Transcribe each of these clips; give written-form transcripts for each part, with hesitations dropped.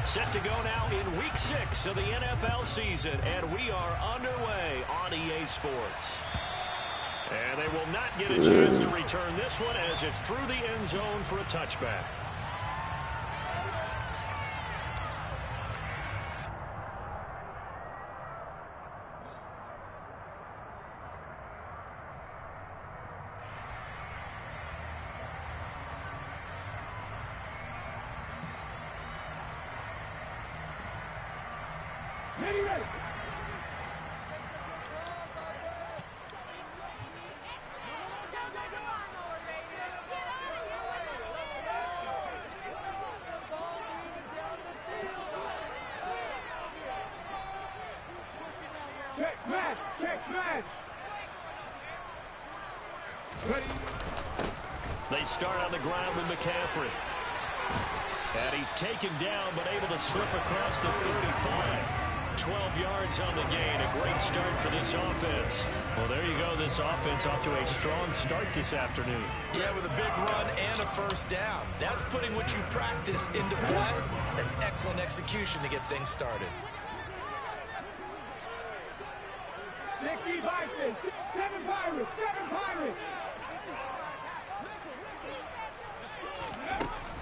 Set to go now in Week 6 of the NFL season, and we are underway on EA Sports. And they will not get a chance to return this one as it's through the end zone for a touchback. They start on the ground with McCaffrey. And he's taken down, but able to slip across the 35. 12 yards on the gain. A great start for this offense. Well, there you go. This offense off to a strong start this afternoon. Yeah, with a big run and a first down. That's putting what you practice into play. That's excellent execution to get things started. Seven Pirates.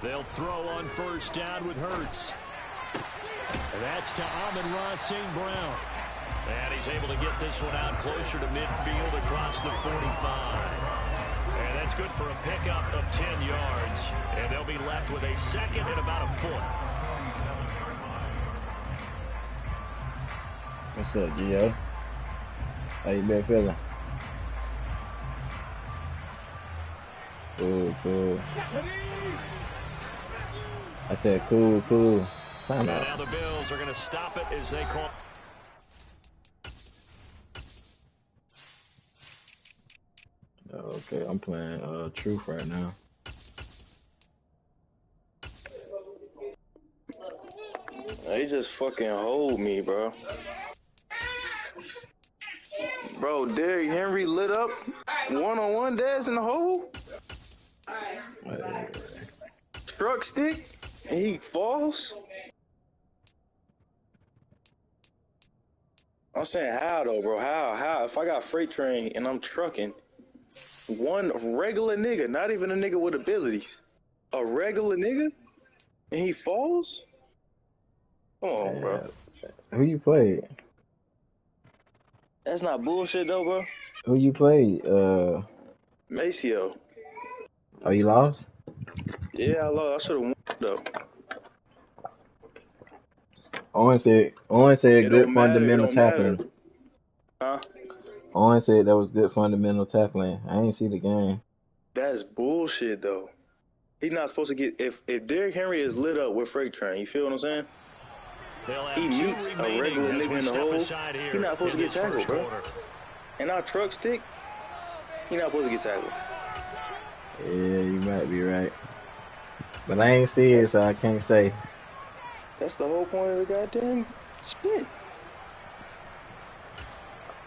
They'll throw on first down with Hurts. And that's to Amon-Ra St. Brown. And he's able to get this one out closer to midfield across the 45. And that's good for a pickup of 10 yards. And they'll be left with a second and about a foot. What's up, Gio? How you been feeling? Cool. I said cool. Time out. Now the Bills are going to stop it as they call. Okay, I'm playing Truth right now. They just fucking hold me, bro. Bro, Derrick Henry lit up one-on-one. Dad's in the hole. Truck stick, and he falls. I'm saying how though, bro? How? If I got freight train and I'm trucking, one regular nigga, not even a nigga with abilities, a regular nigga, and he falls? Come on, bro. Who you played? That's not bullshit though, bro. Who you played? Maceo. Oh, you lost? Yeah, I lost. I should have won though. Owen said good fundamental tackling. Huh? Owen said that was good fundamental tackling. I ain't see the game. That's bullshit though. He's not supposed to get if Derrick Henry is lit up with freight train. You feel what I'm saying? He meets a regular nigga in the hole. He's not supposed to get tackled, bro. And our truck stick, he's not supposed to get tackled. Yeah, you might be right. But I ain't see it, so I can't say. That's the whole point of the goddamn shit.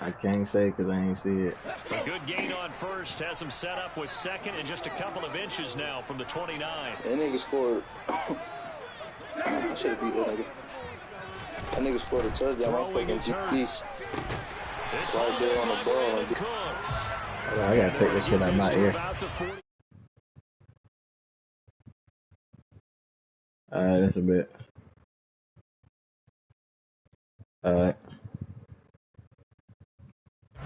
I can't say because I ain't see it. A good gain on first. Has him set up with second and just a couple of inches now from the 29. That nigga scored. I should have beat that nigga. That nigga scored a touchdown. I'm fucking GP. Right there on the ball. I gotta take this shit out of my ear. Alright, that's a bit. Alright.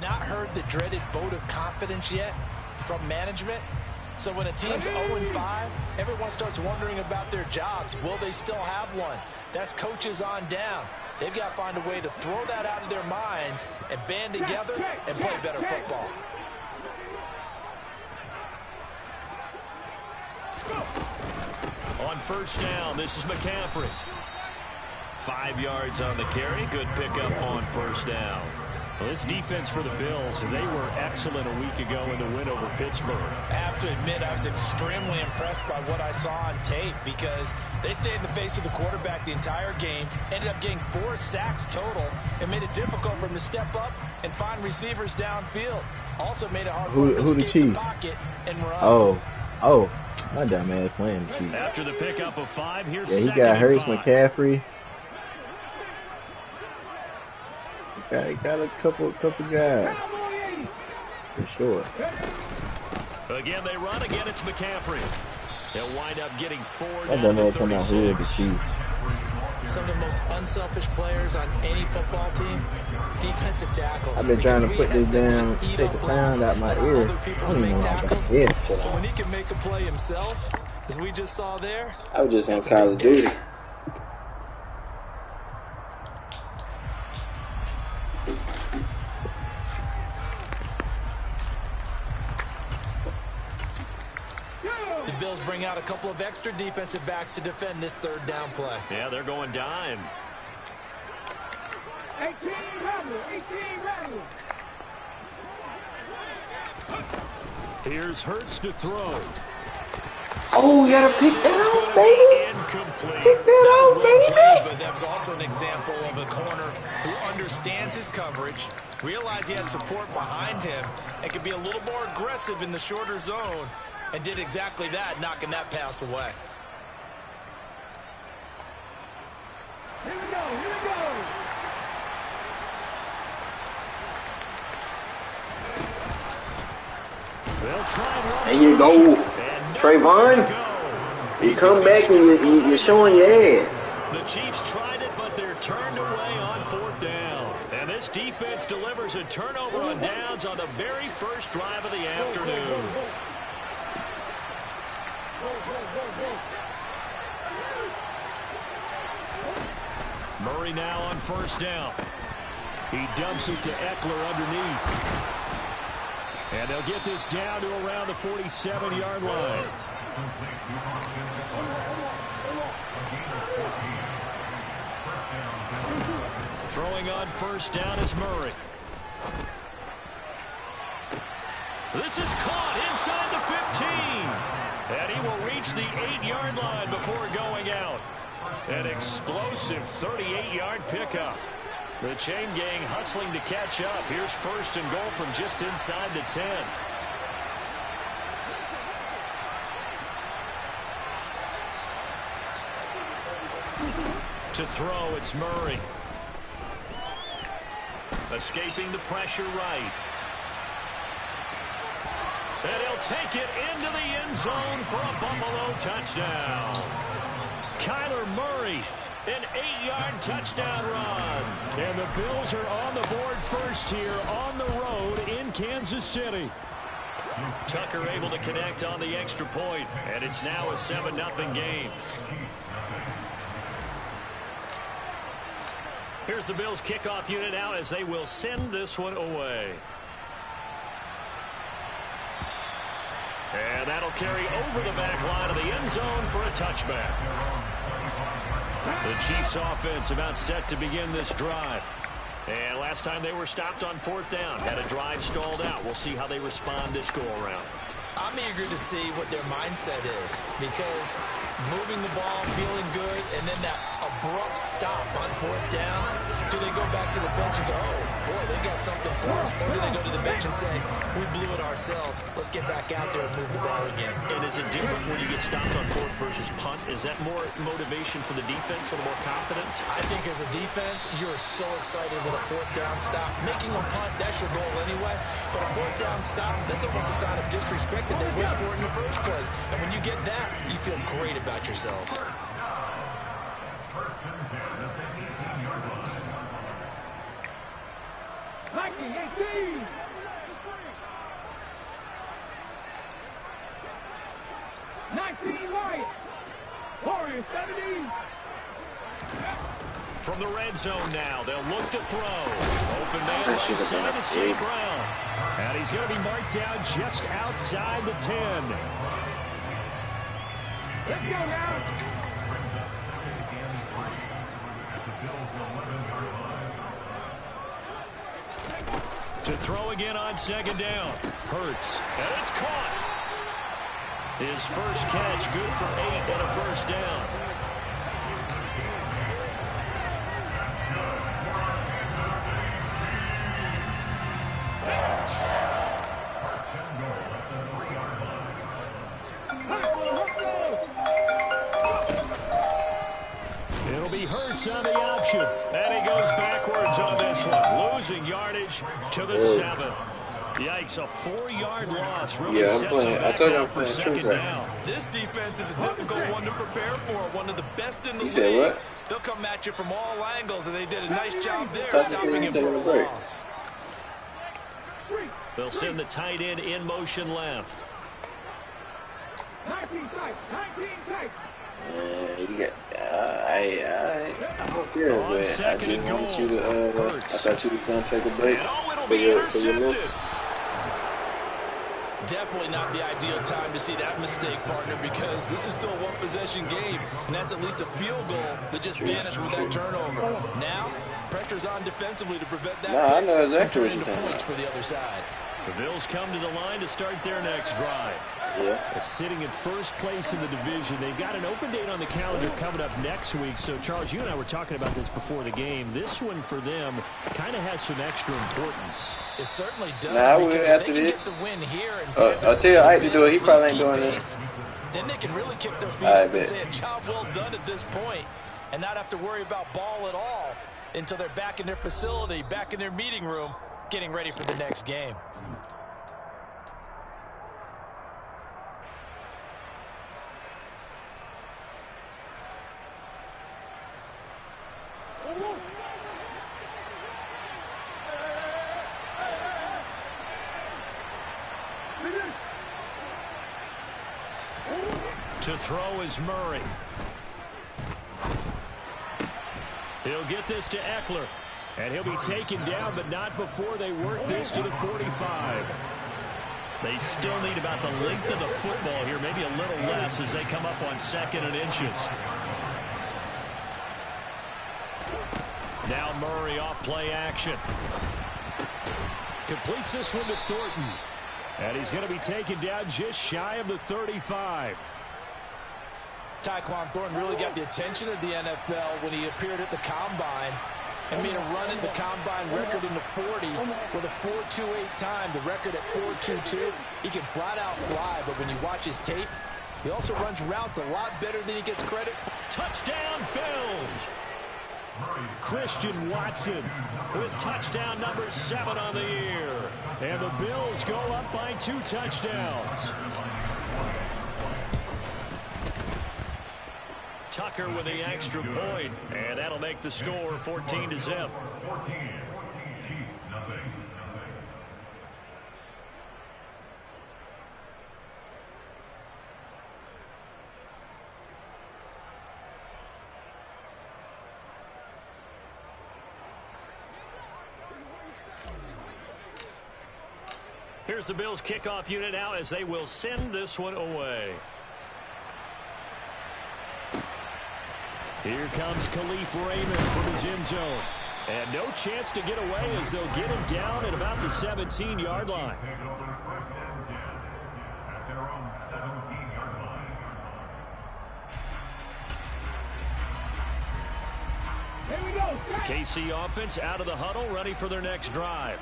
Not heard the dreaded vote of confidence yet from management. So when a team's 0-5, everyone starts wondering about their jobs. Will they still have one? That's coaches on down. They've got to find a way to throw that out of their minds and band together and play better football. On first down, this is McCaffrey. 5 yards on the carry. Good pickup on first down. Well, this defense for the Bills, they were excellent a week ago in the win over Pittsburgh. I have to admit, I was extremely impressed by what I saw on tape because they stayed in the face of the quarterback the entire game, ended up getting 4 sacks total, and made it difficult for him to step up and find receivers downfield. Also made it hard for him to escape the pocket and run. Oh, My dumb ass playing the Chiefs. After the pickup of 5, here's he got Hurts, 5. McCaffrey. He got a couple guys. For sure. Again, they run. Again, it's McCaffrey. They'll wind up getting 4 I don't know talking about who are the Chiefs. Some of the most unselfish players on any football team, defensive tackles. I've been trying to put this down, take the sound out my ear. I don't even know how I got it. But when he can make a play himself, as we just saw there, I was just on Call of Duty. the Bills bring out a couple of extra defensive backs to defend this third down play. Yeah, they're going dime. 18 rebel. Here's Hurts to throw. Oh, you gotta pick that off, baby. Incomplete. Pick that off, baby. But that was also an example of a corner who understands his coverage, realized he had support behind him, and could be a little more aggressive in the shorter zone, and did exactly that, knocking that pass away. Here we go. They'll try and run. There you go, Trayvon. You come back and you're showing your ass. The Chiefs tried it, but they're turned away on 4th down. And this defense delivers a turnover on downs on the very first drive of the afternoon. Murray now on 1st down. He dumps it to Eckler underneath. And they'll get this down to around the 47-yard line. Throwing on 1st down is Murray. This is caught inside the 15. And he will reach the 8-yard line before going out. An explosive 38-yard pickup. The chain gang hustling to catch up. Here's 1st and goal from just inside the 10. To throw, it's Murray. Escaping the pressure right. And he'll take it into the end zone for a Buffalo touchdown. Kyler Murray, an 8-yard touchdown run. And the Bills are on the board first here on the road in Kansas City. Tucker able to connect on the extra point, and it's now a 7-0 game. Here's the Bills kickoff unit out as they will send this one away. And that'll carry over the back line of the end zone for a touchback. The Chiefs offense about set to begin this drive. And last time they were stopped on 4th down, had a drive stalled out. We'll see how they respond this go-around. I'm eager to see what their mindset is, because moving the ball, feeling good, and then that abrupt stop on 4th down, do they go back to the bench and go, oh, boy, they got something for us, or do they go to the bench and say, we blew it ourselves, let's get back out there and move the ball again? And is it different when you get stopped on 4th versus punt? Is that more motivation for the defense, a little more confidence? I think as a defense, you're so excited with a 4th down stop. Making a punt, that's your goal anyway, but a 4th down stop, that's almost a sign of disrespect that they wait for it in the first place. And when you get that, you feel great about yourselves. Mikey, 18. White. Warriors 17. From the red zone now, they'll look to throw. Open man right side to St. Brown. And he's going to be marked down just outside the 10. Let's go now. To throw again on 2nd down. Hurts. And it's caught. His first catch, good for 8 and a 1st down. motion. And he goes backwards on this one. Losing yardage to the 7. Yikes, a 4-yard loss. Really sets him back now for second down. This defense is a difficult one to prepare for. One of the best in the league. What? They'll come at you from all angles, and they did a nice job there stopping him from a loss. They'll send the tight end in motion left. 19 tight. 19 tight. You got, I don't care, but I just wanted you to, I thought you were going to take a break for your list. Definitely not the ideal time to see that mistake, partner, because this is still a one-possession game, and that's at least a field goal that just vanished with that turnover. Now, pressure's on defensively to prevent that. I know exactly what you're into talking points about. for the other side. The Bills come to the line to start their next drive. Yeah. Sitting in first place in the division. They've got an open date on the calendar coming up next week. So, Charles, you and I were talking about this before the game. This one for them kind of has some extra importance. It certainly does. Nah, we'll after this. Get the win here and I'll tell you, I hate to do it. He probably ain't doing this. Then they can really kick their feet up and say a job well done at this point and not have to worry about ball at all until they're back in their facility, back in their meeting room, getting ready for the next game. To throw is Murray. He'll get this to Eckler. And he'll be taken down, but not before they work this to the 45. They still need about the length of the football here, maybe a little less as they come up on 2nd and inches. Now Murray off play action. Completes this one to Thornton. And he's going to be taken down just shy of the 35. Tyquan Thornton really got the attention of the NFL when he appeared at the Combine and made a run at the Combine record in the 40 with a 4.28 time, the record at 4.22. He can flat out fly, but when you watch his tape, he also runs routes a lot better than he gets credit for. Touchdown, Bills! Christian Watson with touchdown number 7 on the year. And the Bills go up by 2 touchdowns. Tucker with the extra point, and that'll make the score 14-0. Here's the Bills kickoff unit now as they will send this one away. Here comes Khalif Raymond from his end zone. And no chance to get away as they'll get him down at about the 17-yard line. KC offense out of the huddle, ready for their next drive.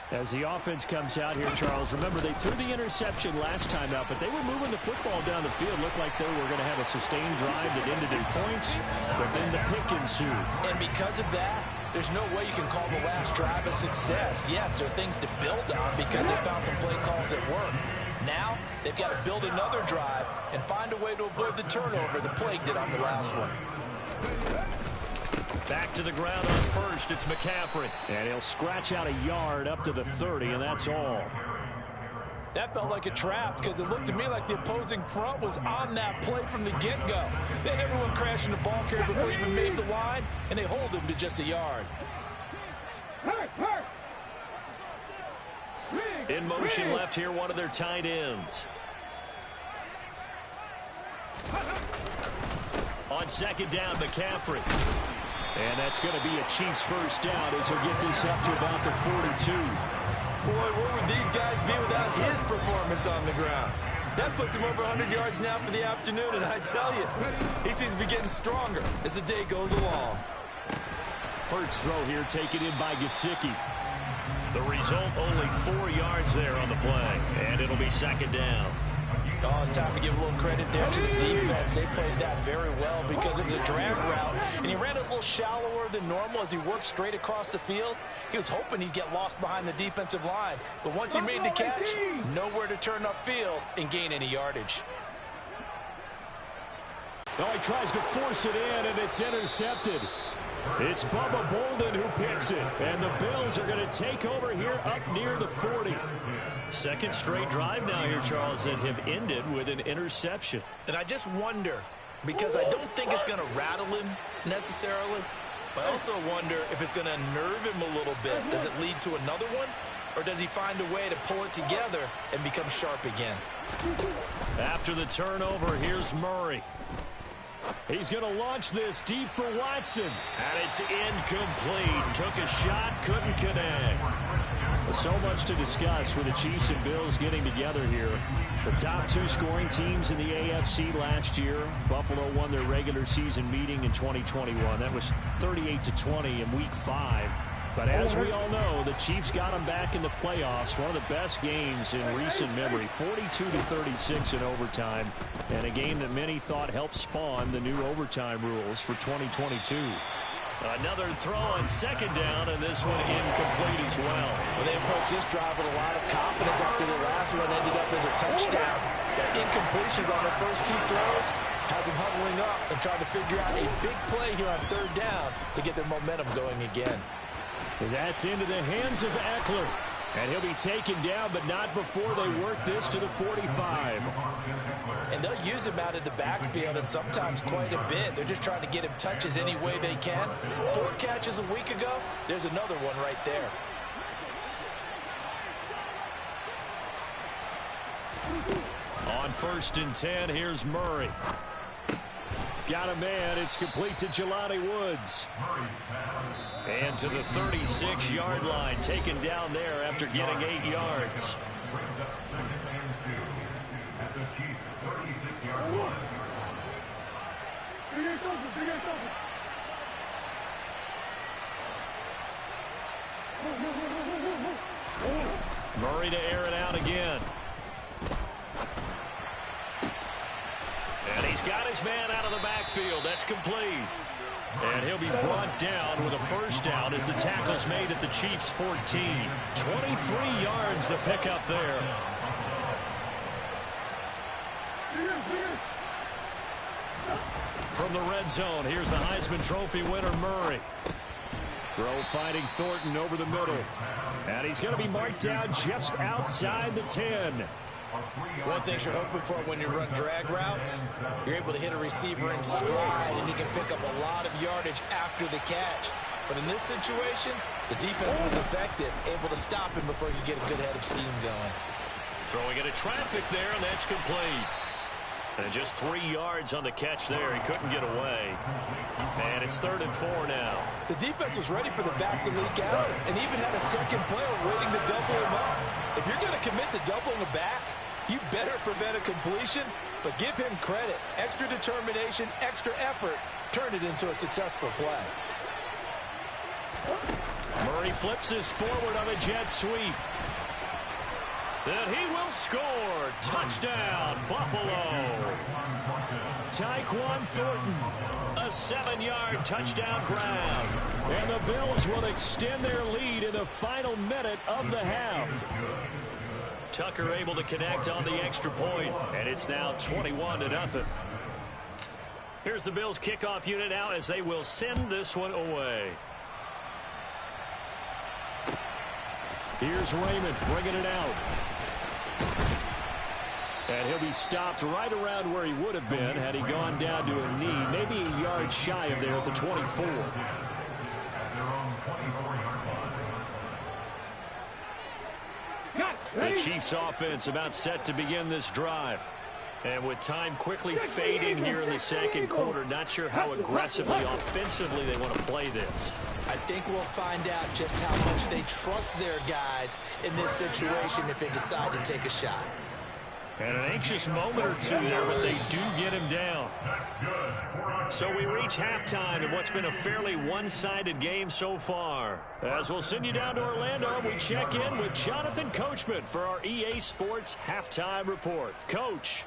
As the offense comes out here, Charles, remember they threw the interception last time out, but they were moving the football down the field. Looked like they were going to have a sustained drive that ended in points, but then the pick ensued. And because of that, there's no way you can call the last drive a success. Yes, there are things to build on because they found some play calls that work. Now, they've got to build another drive and find a way to avoid the turnover the Plague did on the last one. Back to the ground on first, it's McCaffrey. And he'll scratch out a yard up to the 30, and that's all. That felt like a trap because it looked to me like the opposing front was on that play from the get-go. Then everyone crashing the ball carrier before he even made the line, and they hold him to just a yard. In motion left here, one of their tight ends. On second down, McCaffrey. And that's going to be a Chiefs first down as he'll get this up to about the 42. Boy, where would these guys be without his performance on the ground? That puts him over 100 yards now for the afternoon, and I tell you, he seems to be getting stronger as the day goes along. Hurts throw here taken in by Gesicki. The result, only 4 yards there on the play, and it'll be second down. Oh, it's time to give a little credit there to the defense. They played that very well because it was a drag route, and he ran it a little shallower slower than normal as he worked straight across the field. He was hoping he'd get lost behind the defensive line. But once he made the catch, nowhere to turn upfield and gain any yardage. Well, he tries to force it in, and it's intercepted. It's Bubba Bolden who picks it, and the Bills are going to take over here up near the 40. Second straight drive now here, Charles, that have ended with an interception. And I just wonder, because I don't think it's going to rattle him necessarily, but I also wonder if it's going to nerve him a little bit. Does it lead to another one, or does he find a way to pull it together and become sharp again? After the turnover, here's Murray. He's going to launch this deep for Watson. And it's incomplete. Took a shot, couldn't connect. So much to discuss with the Chiefs and Bills getting together here. The top two scoring teams in the AFC last year. Buffalo won their regular season meeting in 2021. That was 38-20 in Week 5. But as we all know, the Chiefs got them back in the playoffs. One of the best games in recent memory. 42-36 in overtime. And a game that many thought helped spawn the new overtime rules for 2022. Another throw on second down, and this one incomplete as well. Well, they approached this drive with a lot of confidence after the last one ended up as a touchdown. That incompletions on their first two throws has them huddling up and trying to figure out a big play here on third down to get their momentum going again. That's into the hands of Eckler. And he'll be taken down, but not before they work this to the 45. And they'll use him out of the backfield, and sometimes quite a bit. They're just trying to get him touches any way they can. 4 catches a week ago. There's another one right there. On 1st and 10, here's Murray. Got a man. It's complete to Jelani Woods. And to the 36-yard line, taken down there after getting 8 yards. Murray to air it out again. And he's got his man out of the backfield. That's complete. And he'll be brought down with a first down as the tackle's made at the Chiefs' 14. 23 yards the pickup there. From the red zone, here's the Heisman Trophy winner, Murray. Throw finding Thornton over the middle. And he's going to be marked down just outside the 10. One thing you're hoping for when you run drag routes, you're able to hit a receiver in stride, and he can pick up a lot of yardage after the catch. But in this situation, the defense was effective, able to stop him before he could get a good head of steam going. Throwing into traffic there, and that's complete. And just 3 yards on the catch there. He couldn't get away. And it's 3rd and 4 now. The defense was ready for the back to leak out and even had a second player waiting to double him up. If you're going to commit to doubling the back, you better prevent a completion, but give him credit. Extra determination, extra effort, turned it into a successful play. Murray flips his forward on a jet sweep. And he will score. Touchdown, Buffalo. Tyquan Thornton, a 7-yard touchdown grab. And the Bills will extend their lead in the final minute of the half. Tucker able to connect on the extra point, and it's now 21-0. Here's the Bills kickoff unit now as they will send this one away. Here's Raymond bringing it out. And he'll be stopped right around where he would have been had he gone down to a knee, maybe a yard shy of there at the 24. The Chiefs offense about set to begin this drive. And with time quickly fading here in the second quarter, not sure how aggressively, offensively they want to play this. I think we'll find out just how much they trust their guys in this situation if they decide to take a shot. And an anxious moment or two there, but they do get him down. So we reach halftime in what's been a fairly one-sided game so far. As we'll send you down to Orlando, we check in with Jonathan Coachman for our EA Sports Halftime Report. Coach.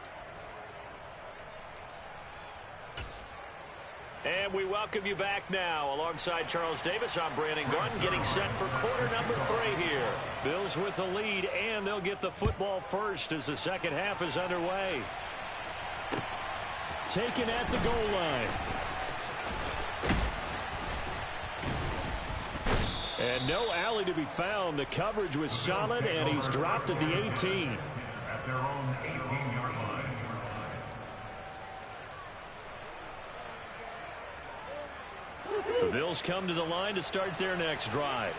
And we welcome you back now. Alongside Charles Davis, I'm Brandon Gunn, getting set for quarter number 3 here. Bills with the lead, and they'll get the football first as the second half is underway. Taken at the goal line. And no alley to be found. The coverage was solid, and he's dropped at the 18. At their own 18-yard line. The Bills come to the line to start their next drive.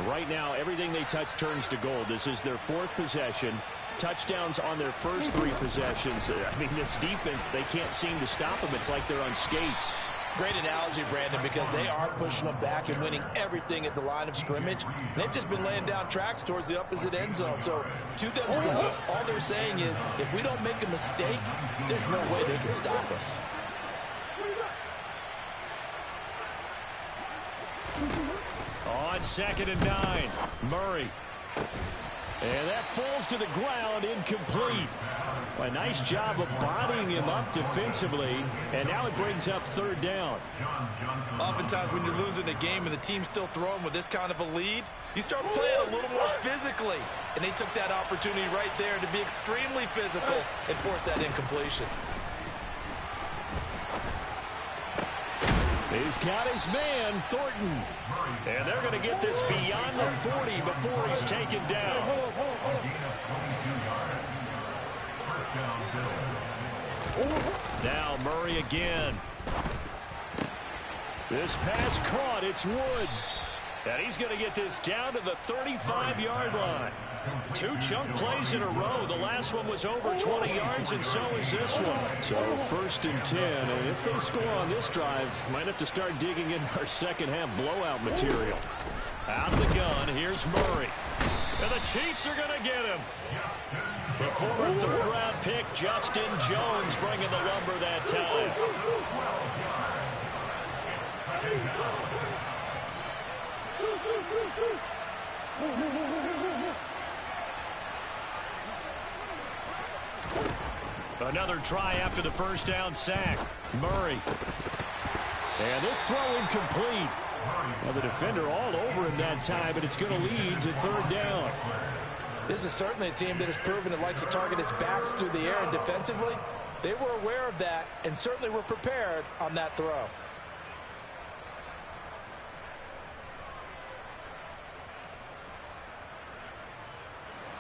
Right now, everything they touch turns to gold. This is their 4th possession. Touchdowns on their first 3 possessions. I mean, this defense, they can't seem to stop them. It's like they're on skates. Great analogy, Brandon, because they are pushing them back and winning everything at the line of scrimmage. They've just been laying down tracks towards the opposite end zone. So to themselves, all they're saying is, if we don't make a mistake, there's no way they can stop us. On 2nd and 9, Murray. And that falls to the ground, incomplete. A nice job of bodying him up defensively, and now it brings up 3rd down. Oftentimes when you're losing a game and the team's still throwing with this kind of a lead, you start playing a little more physically. And they took that opportunity right there to be extremely physical and force that incompletion. He's got his man, Thornton. And they're going to get this beyond the 40 before he's taken down. Now Murray again. This pass caught. It's Woods. And he's going to get this down to the 35-yard line. 2 chunk plays in a row. The last one was over 20 yards, and so is this one. So 1st and 10, and if they score on this drive, might have to start digging in our second-half blowout material. Out of the gun, here's Murray. And the Chiefs are going to get him. The former 3rd-round pick, Justin Jones, bringing the lumber that time. Another try after the 1st down sack. Murray. And this throw incomplete. Well, the defender all over him that time, but it's going to lead to 3rd down. This is certainly a team that has proven it likes to target its backs through the air, and defensively, they were aware of that and certainly were prepared on that throw.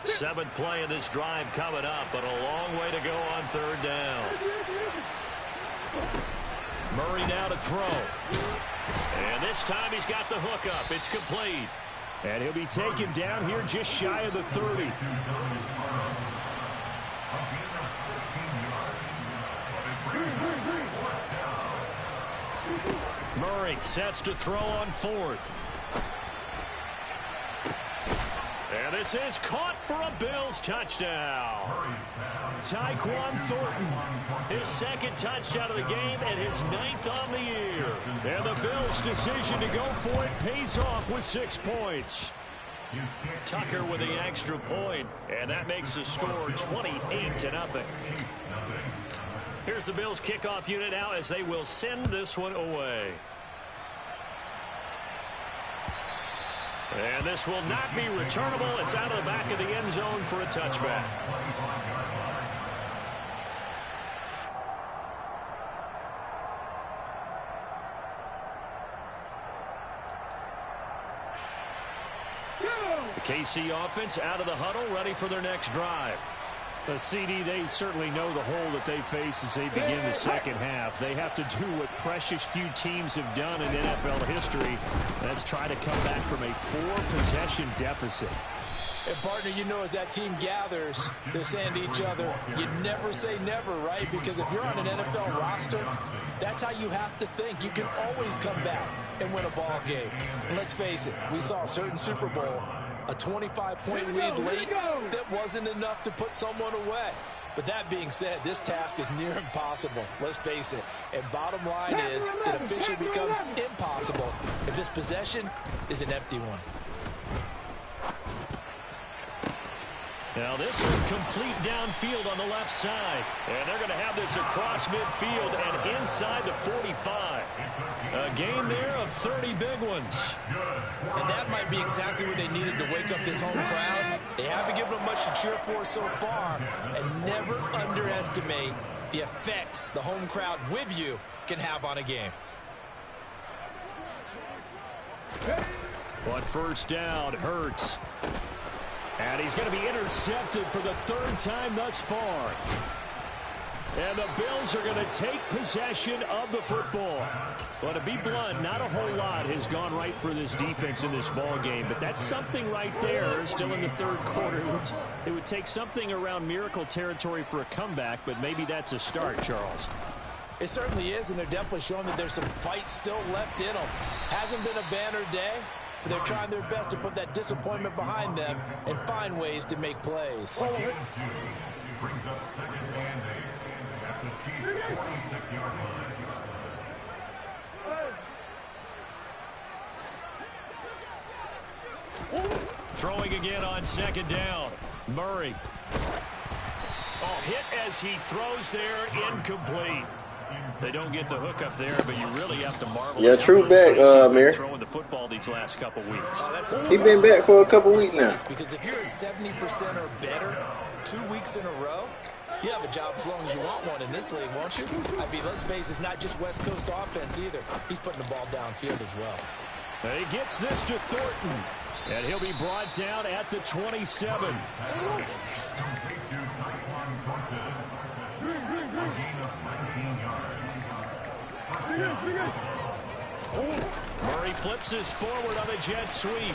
Seventh play of this drive coming up, but a long way to go on 3rd down. Murray now to throw. And this time he's got the hook up. It's complete. And he'll be taken down here just shy of the 30. Murray sets to throw on 4th. And this is caught for a Bills touchdown. Tyquan Thornton, his 2nd touchdown of the game and his 9th on the year. And the Bills' decision to go for it pays off with 6 points. Tucker with the extra point, and that makes the score 28-0. Here's the Bills' kickoff unit now as they will send this one away. And this will not be returnable. It's out of the back of the end zone for a touchback. The KC offense out of the huddle, ready for their next drive. The CD, they certainly know the hole that they face as they begin the second half. They have to do what precious few teams have done in NFL history. That's try to come back from a 4-possession deficit. And, partner, you know, as that team gathers, they're saying to each other, you never say never, right? Because if you're on an NFL roster, that's how you have to think. You can always come back and win a ball game. And let's face it, we saw a certain Super Bowl, a 25-point lead late that wasn't enough to put someone away. But that being said, this task is near impossible. Let's face it. And bottom line is, it officially becomes impossible if this possession is an empty one. Now this one complete downfield on the left side. And they're going to have this across midfield and inside the 45. A gain there of 30 big ones. And that might be exactly what they needed to wake up this home crowd. They haven't given them much to cheer for so far. And never underestimate the effect the home crowd with you can have on a game. But first down, Hurts. And he's going to be intercepted for the third time thus far. And the Bills are going to take possession of the football. Well, to be blunt, not a whole lot has gone right for this defense in this ball game, but that's something right there still in the third quarter. It would take something around miracle territory for a comeback, but maybe that's a start, Charles. It certainly is, and they're definitely showing that there's some fight still left in them. Hasn't been a banner day, but they're trying their best to put that disappointment behind them and find ways to make plays. Brings up second and 8 at the Chiefs' 46-yard line. Throwing again on second down. Murray. Oh, hit as he throws there, incomplete. They don't get the hook up there, but you really have to marvel. Yeah, true back, Amir. Throwing the football these last couple weeks. He's been back for a couple weeks now. Because if you're at 70% or better 2 weeks in a row, you have a job as long as you want one in this league, won't you? I mean, let's face it, it's not just West Coast offense either. He's putting the ball downfield as well. He gets this to Thornton, and he'll be brought down at the 27. Murray flips his forward on a jet sweep.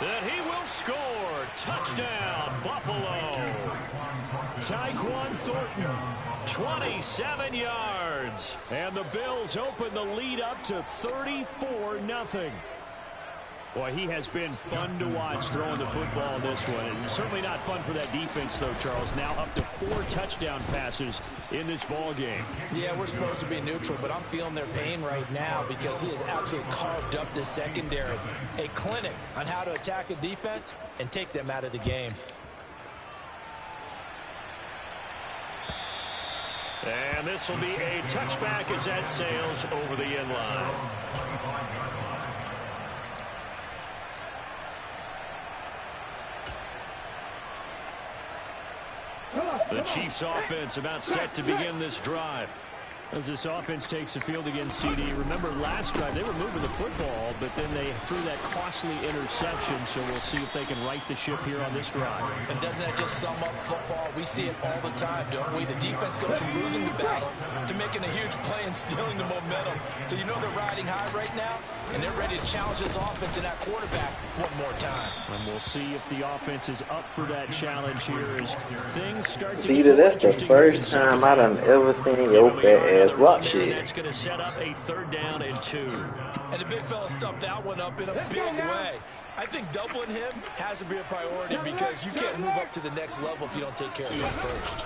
And he will score. Touchdown, Buffalo. Tyquan Thornton, 27 yards. And the Bills open the lead up to 34-0. Boy, he has been fun to watch throwing the football in this one. And certainly not fun for that defense, though, Charles. Now up to 4 touchdown passes in this ball game. Yeah, we're supposed to be neutral, but I'm feeling their pain right now because he has absolutely carved up the secondary. A clinic on how to attack a defense and take them out of the game. And this will be a touchback as that sails over the end line. The Chiefs offense about set to begin this drive. As this offense takes the field against CD. Remember last drive they were moving the football, but then they threw that costly interception, so we'll see if they can right the ship here on this drive. And doesn't that just sum up football? We see it all the time, don't we? The defense goes from losing the battle to making a huge play and stealing the momentum. So you know they're riding high right now, and they're ready to challenge this offense and that quarterback one more time. And we'll see if the offense is up for that challenge here as things start to Peter, that's the first time I done ever seen your fat ass rock shit. That's going to set up a 3rd down and 2. And the big fella stuffed that one up in a big way. I think doubling him has to be a priority because you can't move up to the next level if you don't take care of him first.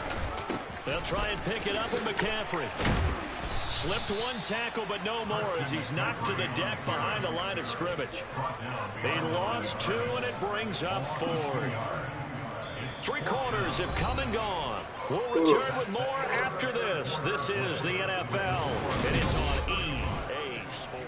They'll try and pick it up with McCaffrey. Slipped one tackle, but no more as he's knocked to the deck behind the line of scrimmage. He lost 2, and it brings up 4th. 3 quarters have come and gone. We'll return with more after this. This is the NFL. It is on EA Sports.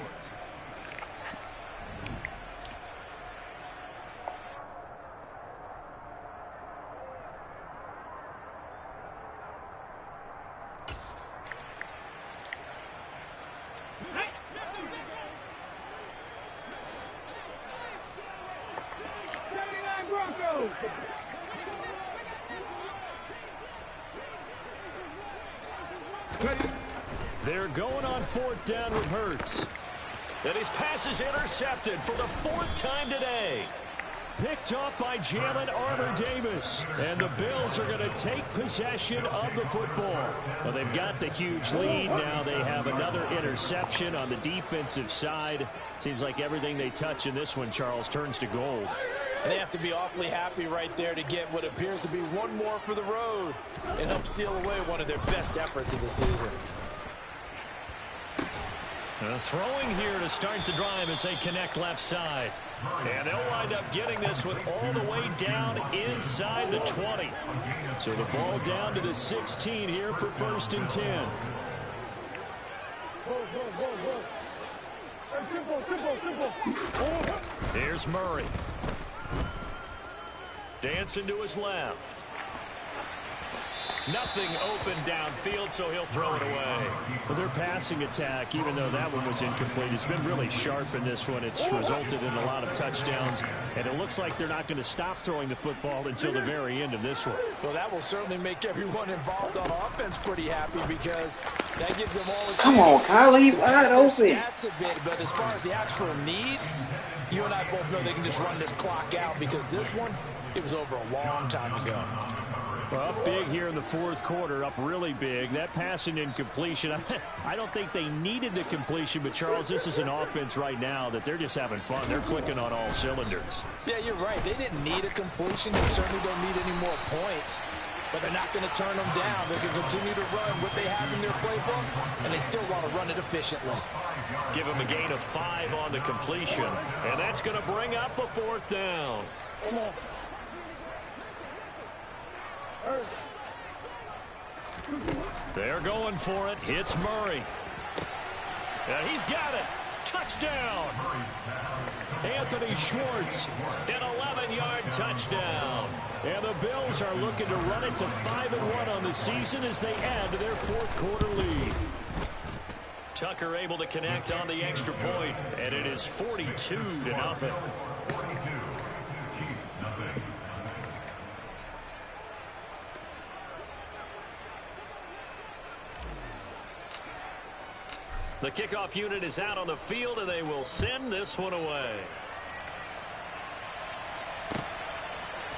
They're going on 4th down with Hurts. And his pass is intercepted for the 4th time today. Picked off by Jalen Armour-Davis. And the Bills are going to take possession of the football. Well, they've got the huge lead. Now they have another interception on the defensive side. Seems like everything they touch in this one, Charles, turns to gold. And they have to be awfully happy right there to get what appears to be one more for the road and help seal away one of their best efforts of the season. Throwing here to start the drive as they connect left side. And they'll wind up getting this one all the way down inside the 20. So the ball down to the 16 here for 1st and 10. Here's Murray. Dancing to his left. Nothing open downfield, so he'll throw it away. Well, their passing attack, even though that one was incomplete, has been really sharp in this one. It's resulted in a lot of touchdowns, and it looks like they're not going to stop throwing the football until the very end of this one. Well, that will certainly make everyone involved on offense pretty happy because that gives them all a chance. Come on, Kyle, he's wide open. That's a bit, but as far as the actual need, you and I both know they can just run this clock out because this one, it was over a long time ago. Well, up big here in the 4th quarter, up really big. That passing incompletion, I don't think they needed the completion, but Charles, this is an offense right now that they're just having fun. They're clicking on all cylinders. Yeah, you're right. They didn't need a completion. They certainly don't need any more points, but they're not going to turn them down. They can continue to run what they have in their playbook, and they still want to run it efficiently. Give them a gain of 5 on the completion, and that's going to bring up a 4th down. Come on. They're going for it. Hits Murray. And he's got it. Touchdown. Anthony Schwartz. An 11-yard touchdown. And the Bills are looking to run it to 5-1 on the season as they add to their 4th quarter lead. Tucker able to connect on the extra point, and it is 42-0. The kickoff unit is out on the field, and they will send this one away.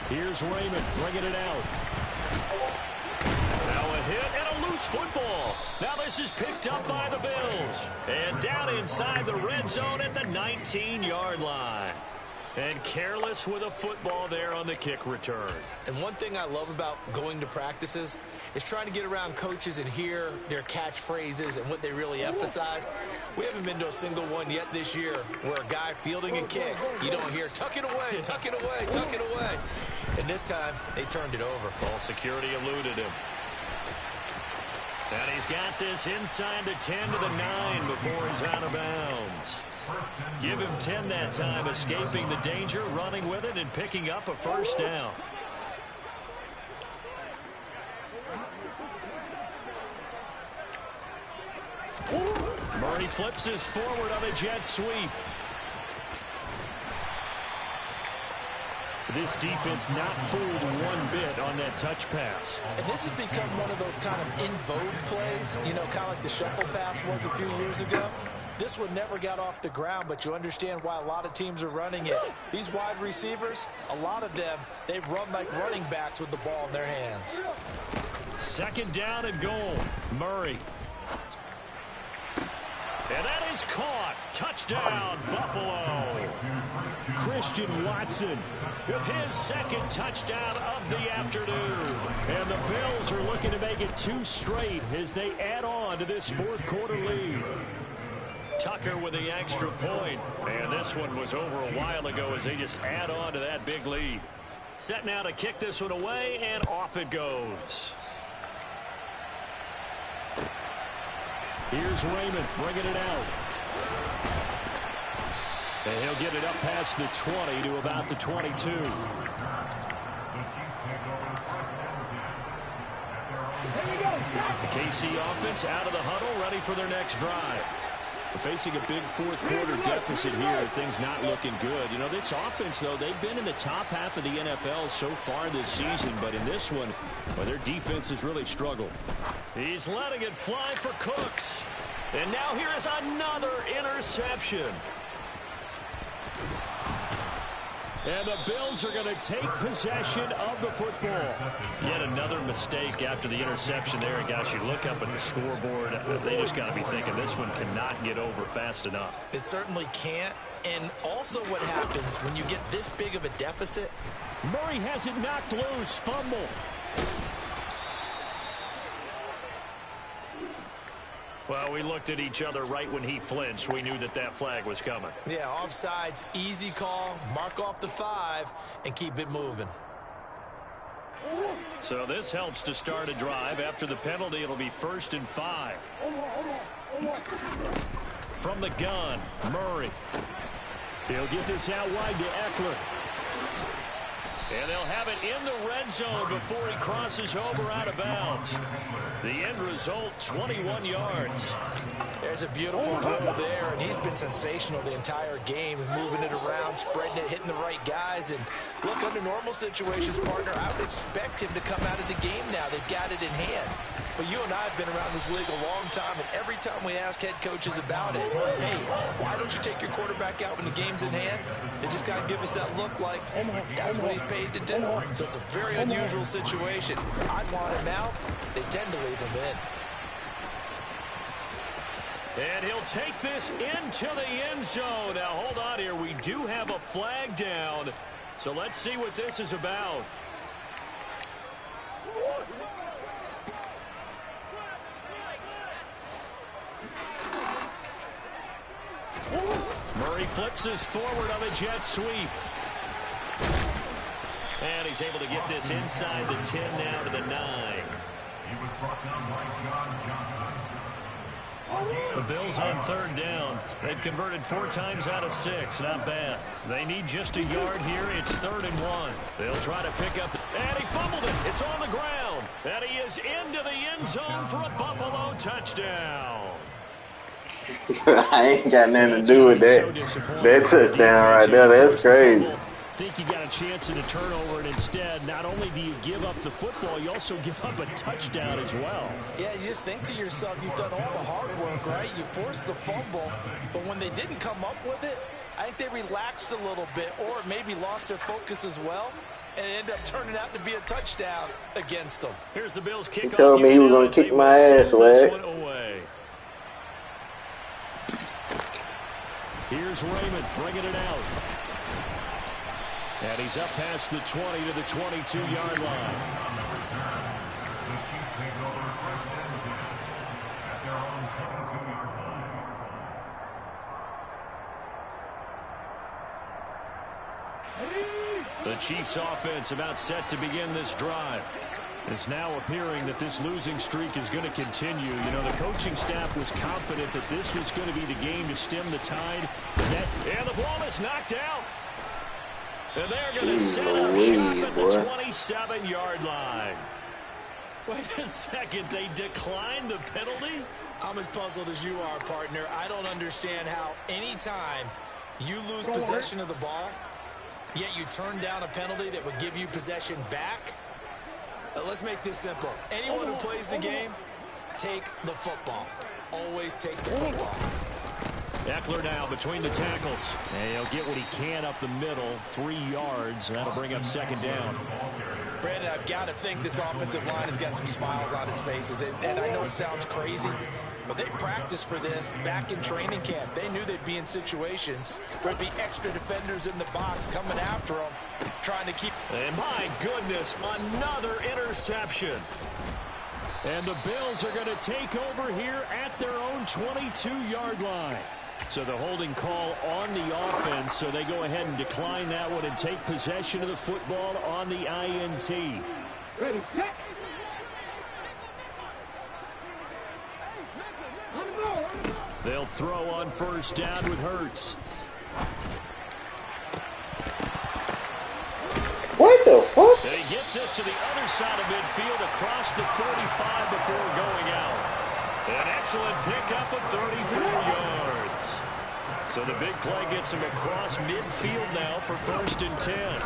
Here's Raymond bringing it out. Now a hit and a loose football. Now this is picked up by the Bills. And down inside the red zone at the 19-yard line. And careless with a football there on the kick return. And one thing I love about going to practices is trying to get around coaches and hear their catchphrases and what they really emphasize. We haven't been to a single one yet this year where a guy fielding a kick, you don't hear, tuck it away, tuck it away, tuck it away. And this time, they turned it over. Ball security eluded him. And he's got this inside the 10 to the 9 before he's out of bounds. Give him 10 that time, escaping the danger, running with it, and picking up a 1st down. Murray flips his forward on a jet sweep. This defense not fooled one bit on that touch pass. And this has become one of those kind of in vogue plays, you know, kind of like the shuffle pass was a few years ago. This one never got off the ground, but you understand why a lot of teams are running it. These wide receivers, a lot of them, they run like running backs with the ball in their hands. 2nd down and goal. Murray. And that is caught. Touchdown, Buffalo. Christian Watson with his 2nd touchdown of the afternoon. And the Bills are looking to make it 2 straight as they add on to this 4th quarter lead. Tucker with the extra point. And this one was over a while ago as they just add on to that big lead. Set now to kick this one away, and off it goes. Here's Raymond bringing it out. And he'll get it up past the 20 to about the 22. The KC offense out of the huddle, ready for their next drive. We're facing a big 4th quarter deficit here. Things not looking good. You know, this offense, though, they've been in the top half of the NFL so far this season. But in this one, well, their defense has really struggled. He's letting it fly for Cooks. And now here is another interception. And the Bills are going to take possession of the football. Yet another mistake after the interception there. And guys, you look up at the scoreboard, they just got to be thinking this one cannot get over fast enough. It certainly can't. And also what happens when you get this big of a deficit. Murray has it knocked loose. Fumble. Well, we looked at each other right when he flinched. We knew that flag was coming. Yeah, offsides, easy call. Mark off the 5 and keep it moving. So this helps to start a drive. After the penalty, it'll be 1st and 5. From the gun, Murray. He'll get this out wide to Eckler. And they'll have it in the red zone before he crosses over out of bounds. The end result, 21 yards. There's a beautiful throw there, and he's been sensational the entire game, moving it around, spreading it, hitting the right guys. And look, under normal situations, partner, I would expect him to come out of the game now. They've got it in hand. But you and I have been around this league a long time, and every time we ask head coaches about it, hey, why don't you take your quarterback out when the game's in hand? They just kind of give us that look like that's what he's paid to do. So it's a very unusual situation. I'd want him out. They tend to leave him in. And he'll take this into the end zone. Now, hold on here. We do have a flag down. So let's see what this is about. Murray flips this forward on the jet sweep. And he's able to get this inside the 10 now to the 9. He was brought down by John Johnson. The Bills on 3rd down. They've converted 4 times out of 6. Not bad. They need just a yard here. It's 3rd and 1. They'll try to pick up. And he fumbled it. It's on the ground. And he is into the end zone for a Buffalo touchdown. I ain't got nothing to do with that. That touchdown right there, that's crazy. Think you got a chance at a turnover, and instead, not only do you give up the football, you also give up a touchdown as well. Yeah, you just think to yourself, you've done all the hard work, right? You forced the fumble, but when they didn't come up with it, I think they relaxed a little bit, or maybe lost their focus as well, and it ended up turning out to be a touchdown against them. Here's the Bills kickoff. He told me he was going to kick my ass, Wag. Here's Raymond bringing it out. And he's up past the 20 to the 22-yard line. The Chiefs offense about set to begin this drive. It's now appearing that this losing streak is going to continue. You know, the coaching staff was confident that this was going to be the game to stem the tide. And the ball is knocked out. And they're going to set up shop at the 27-yard line. Wait a second, they declined the penalty? I'm as puzzled as you are, partner. I don't understand how any time you lose possession of the ball, yet you turn down a penalty that would give you possession back. Let's make this simple. Anyone who plays the game, take the football. Always take the football. Eckler now between the tackles. And he'll get what he can up the middle, 3 yards. That'll bring up 2nd down. Brandon, I've got to think this offensive line has got some smiles on its faces. And I know it sounds crazy, but they practiced for this back in training camp. They knew they'd be in situations where there'd be extra defenders in the box coming after them, trying to keep. And my goodness, another interception. And the Bills are going to take over here at their own 22-yard line. So the holding call on the offense, so they go ahead and decline that one and take possession of the football on the INT. Ready, set. They'll throw on 1st down with Hurts. What the fuck? And he gets us to the other side of midfield across the 45 before going out. An excellent pickup of 34 yards. So the big play gets him across midfield now for 1st and 10.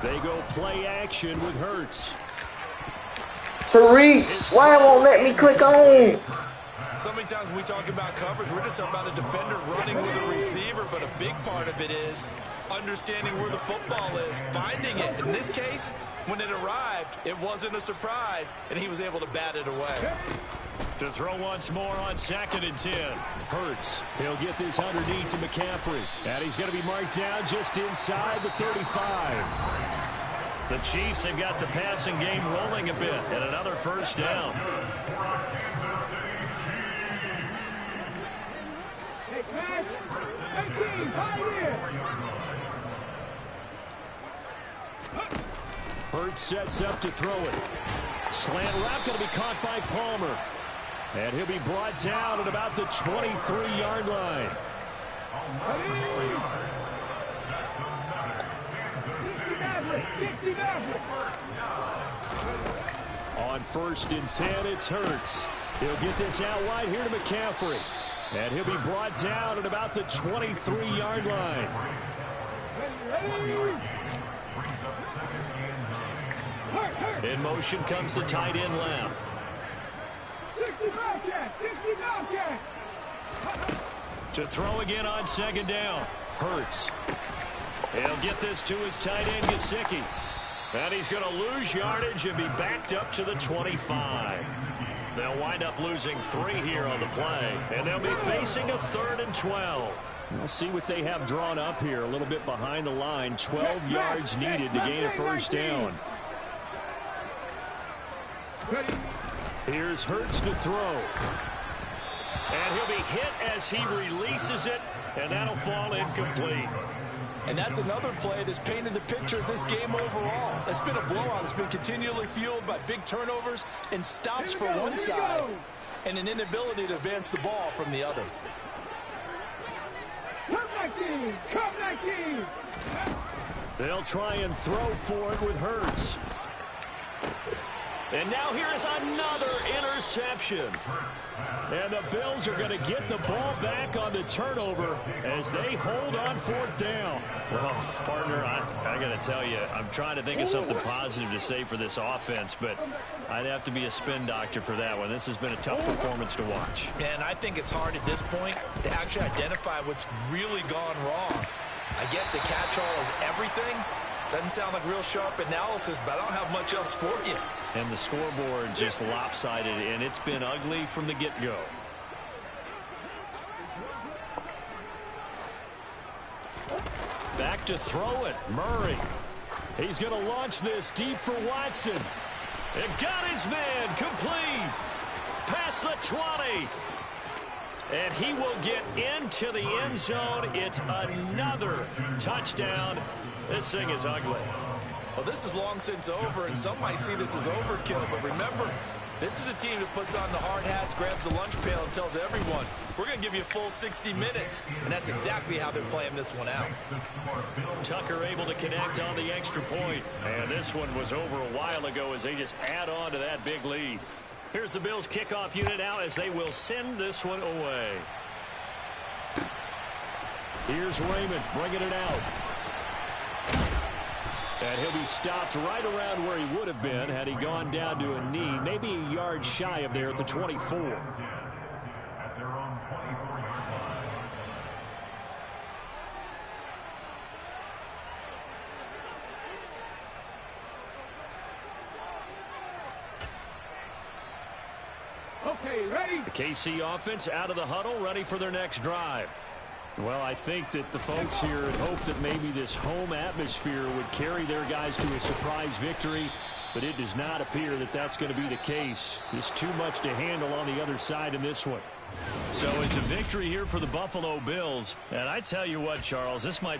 They go play action with Hurts. Tariq, why won't let me click on? So many times when we talk about coverage, we're just talking about a defender running with a receiver, but a big part of it is understanding where the football is, finding it. In this case, when it arrived, it wasn't a surprise, and he was able to bat it away. To throw once more on 2nd and 10. Hurts. He'll get this underneath to McCaffrey. And he's going to be marked down just inside the 35. The Chiefs have got the passing game rolling a bit. And another 1st down. 19, tight end. Hurts sets up to throw it. Slant route going to be caught by Palmer. And he'll be brought down at about the 23-yard line. On 1st and 10, it's Hurts. He'll get this out wide here to McCaffrey. And he'll be brought down at about the 23-yard line. In motion comes the tight end left. To throw again on 2nd down. Hurts. He'll get this to his tight end, Gesicki. And he's going to lose yardage and be backed up to the 25. They'll wind up losing 3 here on the play. And they'll be facing a 3rd and 12. We'll see what they have drawn up here. A little bit behind the line. 12 yards needed to gain a 1st down. Here's Hurts to throw. And he'll be hit as he releases it. And that'll fall incomplete. And that's another play that's painted the picture of this game overall. It's been a blowout. It's been continually fueled by big turnovers and stops for one side and an inability to advance the ball from the other. Come 19! They'll try and throw for it with Hurts. And now here is another interception. And the Bills are going to get the ball back on the turnover as they hold on 4th down. Well, partner, I got to tell you, I'm trying to think of something positive to say for this offense, but I'd have to be a spin doctor for that one. This has been a tough performance to watch. And I think it's hard at this point to actually identify what's really gone wrong. I guess the catch-all is everything. Doesn't sound like real sharp analysis, but I don't have much else for you. And the scoreboard just lopsided, and it's been ugly from the get-go. Back to throw it. Murray. He's going to launch this deep for Watson. It got his man complete. Past the 20. And he will get into the end zone. It's another touchdown. This thing is ugly. Well, this is long since over, and some might see this as overkill. But remember, this is a team that puts on the hard hats, grabs the lunch pail, and tells everyone, we're going to give you a full 60 minutes. And that's exactly how they're playing this one out. Tucker able to connect on the extra point. And this one was over a while ago as they just add on to that big lead. Here's the Bills kickoff unit now as they will send this one away. Here's Raymond bringing it out. And he'll be stopped right around where he would have been had he gone down to a knee, maybe a yard shy of there at the 24. At their own 24-yard line. Okay, ready? The KC offense out of the huddle, ready for their next drive. Well, I think that the folks here had hoped that maybe this home atmosphere would carry their guys to a surprise victory, but it does not appear that that's going to be the case. Just too much to handle on the other side in this one. So it's a victory here for the Buffalo Bills, and I tell you what, Charles, this might